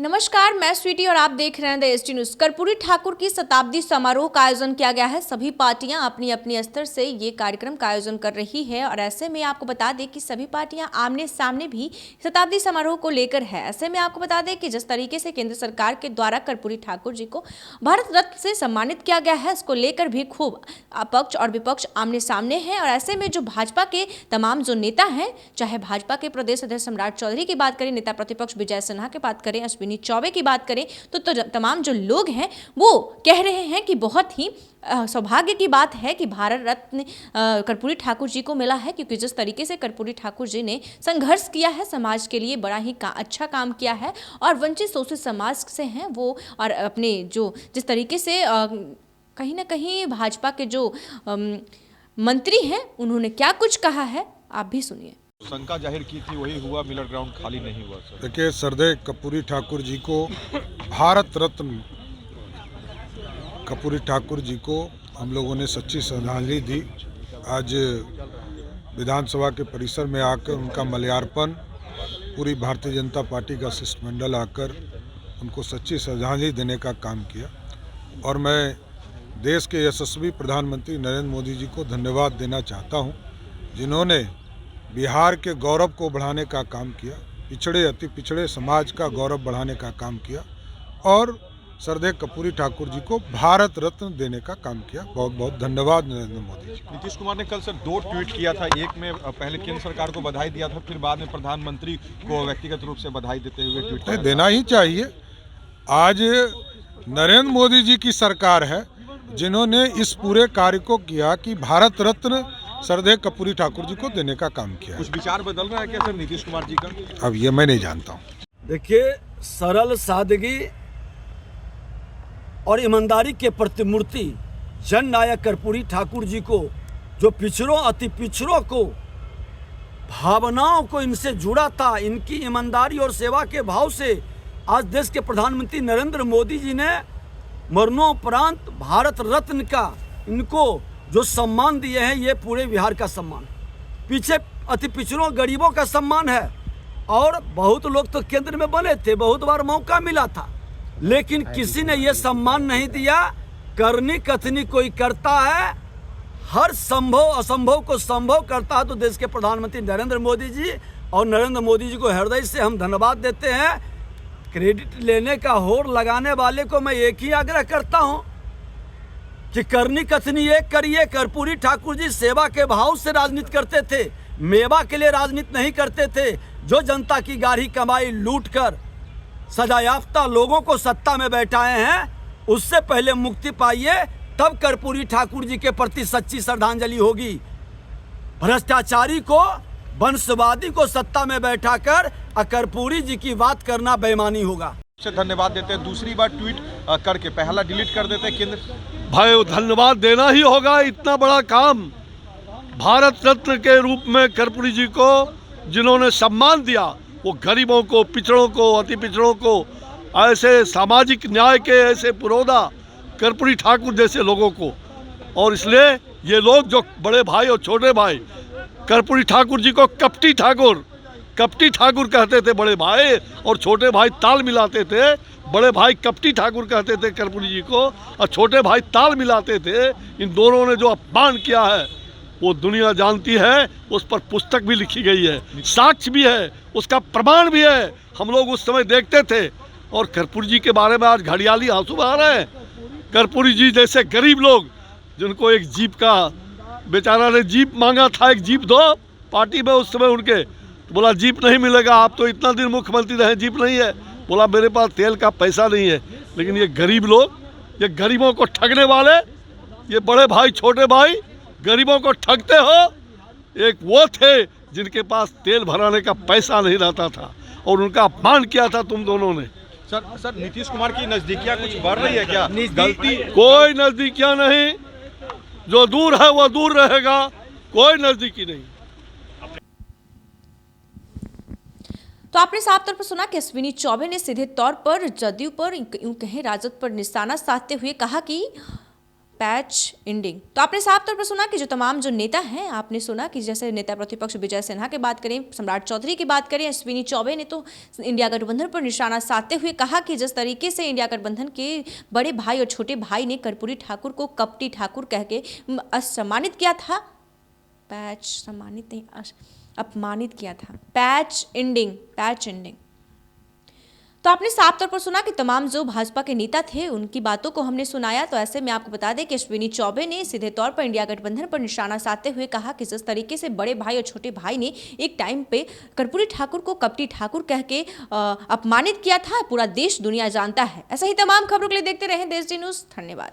नमस्कार, मैं स्वीटी और आप देख रहे हैं the ST news. Karpoori Thakur की शताब्दी समारोह का आयोजन किया गया है। सभी पार्टियां अपनी अपनी स्तर से ये कार्यक्रम का आयोजन कर रही है और ऐसे में आपको बता दें कि सभी पार्टियां आमने सामने भी शताब्दी समारोह को लेकर है। ऐसे में आपको बता दें कि जिस तरीके से केंद्र सरकार के द्वारा कर्पूरी ठाकुर जी को भारत रत्न से सम्मानित किया गया है, इसको लेकर भी खूब पक्ष और विपक्ष आमने सामने है। और ऐसे में जो भाजपा के तमाम जो नेता हैं, चाहे भाजपा के प्रदेश अध्यक्ष सम्राट चौधरी की बात करें, नेता प्रतिपक्ष विजय सिन्हा की बात करें, अश्विनी चौबे की बात करें, तो तमाम जो लोग हैं वो कह रहे हैं कि बहुत ही सौभाग्य की बात है कि भारत रत्न कर्पूरी ठाकुर जी को मिला है, क्योंकि जिस तरीके से कर्पूरी ठाकुर जी ने संघर्ष किया है, समाज के लिए बड़ा ही अच्छा काम किया है और वंचित शोषित समाज से हैं वो, और अपने जो जिस तरीके से कहीं ना कहीं भाजपा के जो मंत्री हैं उन्होंने क्या कुछ कहा है, आप भी सुनिए। शंका जाहिर की थी वही हुआ, मिलर ग्राउंड खाली नहीं हुआ। सर देखिए, श्रद्धेय कर्पूरी ठाकुर जी को भारत रत्न कर्पूरी ठाकुर जी को हम लोगों ने सच्ची श्रद्धांजलि दी। आज विधानसभा के परिसर में आकर उनका माल्यार्पण, पूरी भारतीय जनता पार्टी का शिष्टमंडल आकर उनको सच्ची श्रद्धांजलि देने का काम किया। और मैं देश के यशस्वी प्रधानमंत्री नरेंद्र मोदी जी को धन्यवाद देना चाहता हूं, जिन्होंने बिहार के गौरव को बढ़ाने का काम किया, पिछड़े अति पिछड़े समाज का गौरव बढ़ाने का काम किया और श्रद्धेय कर्पूरी ठाकुर जी को भारत रत्न देने का काम किया। बहुत बहुत धन्यवाद नरेंद्र मोदी जी। नीतीश कुमार ने कल सर 2 ट्वीट किया था, एक में पहले केंद्र सरकार को बधाई दिया था, फिर बाद में प्रधानमंत्री को व्यक्तिगत रूप से बधाई देते हुए ट्वीट किया। देना ही चाहिए। आज नरेंद्र मोदी जी की सरकार है जिन्होंने इस पूरे कार्य को किया कि भारत रत्न श्रद्धेय कर्पूरी ठाकुर जी को देने का काम किया। कुछ विचार बदल रहा है क्या सर नीतीश कुमार जी का? अब ये मैं नहीं जानता हूँ। देखिए, सरल सादगी और ईमानदारी के प्रतिमूर्ति जन नायक कर्पूरी ठाकुर जी को, जो पिछड़ों अति पिछड़ों को भावनाओं को इनसे जुड़ा था, इनकी ईमानदारी और सेवा के भाव से आज देश के प्रधानमंत्री नरेंद्र मोदी जी ने मरणोपरांत भारत रत्न का इनको जो सम्मान दिए हैं, ये पूरे बिहार का सम्मान, पीछे अति पिछड़ों गरीबों का सम्मान है। और बहुत लोग तो केंद्र में बने थे, बहुत बार मौका मिला था, लेकिन किसी ने ये सम्मान नहीं दिया। करनी कथनी कोई करता है, हर संभव असंभव को संभव करता है तो देश के प्रधानमंत्री नरेंद्र मोदी जी, और नरेंद्र मोदी जी को हृदय से हम धन्यवाद देते हैं। क्रेडिट लेने का होड़ लगाने वाले को मैं एक ही आग्रह करता हूं कि करनी कथनी एक करिए। कर्पूरी ठाकुर जी सेवा के भाव से राजनीति करते थे, मेवा के लिए राजनीति नहीं करते थे। जो जनता की गाढ़ी कमाई लूटकर सजायाफ्ता लोगों को सत्ता में बैठाए हैं, उससे पहले मुक्ति पाइए, तब कर्पूरी ठाकुर जी के प्रति सच्ची श्रद्धांजलि होगी। भ्रष्टाचारी को, वंशवादी को सत्ता में बैठाकर कर्पूरी जी की बात करना बेईमानी होगा। से धन्यवाद देते हैं, दूसरी बार ट्वीट करके पहला डिलीट कर देते हैं केंद्र। भाई धन्यवाद देना ही होगा, इतना बड़ा काम भारत रत्न के रूप में कर्पूरी जी को जिन्होंने सम्मान दिया, वो गरीबों को, पिछड़ों को, अति पिछड़ों को, ऐसे सामाजिक न्याय के ऐसे पुरोधा कर्पूरी ठाकुर जैसे लोगों को। और इसलिए ये लोग जो बड़े भाई और छोटे भाई कर्पूरी ठाकुर जी को कपटी ठाकुर कहते थे बड़े भाई, और छोटे भाई ताल मिलाते थे। बड़े भाई कपटी ठाकुर कहते थे कर्पूरी जी को, और छोटे भाई ताल मिलाते थे। इन दोनों ने जो अपमान किया है वो दुनिया जानती है, उस पर पुस्तक भी लिखी गई है, साक्ष्य भी है, उसका प्रमाण भी है। हम लोग उस समय देखते थे। और कर्पूरी जी के बारे में आज घड़ियाली आंसू बहा रहे हैं। कर्पूरी जी जैसे गरीब लोग, जिनको एक जीप का, बेचारा ने जीप मांगा था, एक जीप दो पार्टी में उस समय उनके, तो बोला जीप नहीं मिलेगा, आप तो इतना दिन मुख्यमंत्री रहे, जीप नहीं है। बोला मेरे पास तेल का पैसा नहीं है। लेकिन ये गरीब लोग, ये गरीबों को ठगने वाले, ये बड़े भाई छोटे भाई गरीबों को ठगते हो। एक वो थे जिनके पास तेल भराने का पैसा नहीं रहता था, और उनका अपमान किया था तुम दोनों ने। सर नीतीश कुमार की नजदीकियां कुछ बढ़ रही है क्या? गलती कोई नजदीकियां नहीं, जो दूर है वो दूर रहेगा, कोई नजदीकी नहीं। तो आपने साफ तौर पर सुना कि अश्विनी चौबे ने सीधे तौर पर जदयू पर, यूं कहें राजद पर निशाना साधते हुए कहा कि पैच एंडिंग। तो आपने साफ तौर पर सुना कि जो तमाम जो नेता हैं, आपने सुना कि जैसे नेता प्रतिपक्ष विजय सिन्हा की बात करें, सम्राट चौधरी की बात करें, अश्विनी चौबे ने तो इंडिया गठबंधन पर निशाना साधते हुए कहा कि जिस तरीके से इंडिया गठबंधन के बड़े भाई और छोटे भाई ने कर्पूरी ठाकुर को कपटी ठाकुर कह के असम्मानित किया था, पैच सम्मानित नहीं अपमानित किया था, पैच एंडिंग। तो आपने साफ तौर पर सुना कि तमाम जो भाजपा के नेता थे उनकी बातों को हमने सुनाया। तो ऐसे में आपको बता दें कि अश्विनी चौबे ने सीधे तौर पर इंडिया गठबंधन पर निशाना साधते हुए कहा कि जिस तरीके से बड़े भाई और छोटे भाई ने एक टाइम पे कर्पूरी ठाकुर को कपटी ठाकुर कह के अपमानित किया था, पूरा देश दुनिया जानता है। ऐसा ही तमाम खबरों के लिए देखते रहें देश डी न्यूज़। धन्यवाद।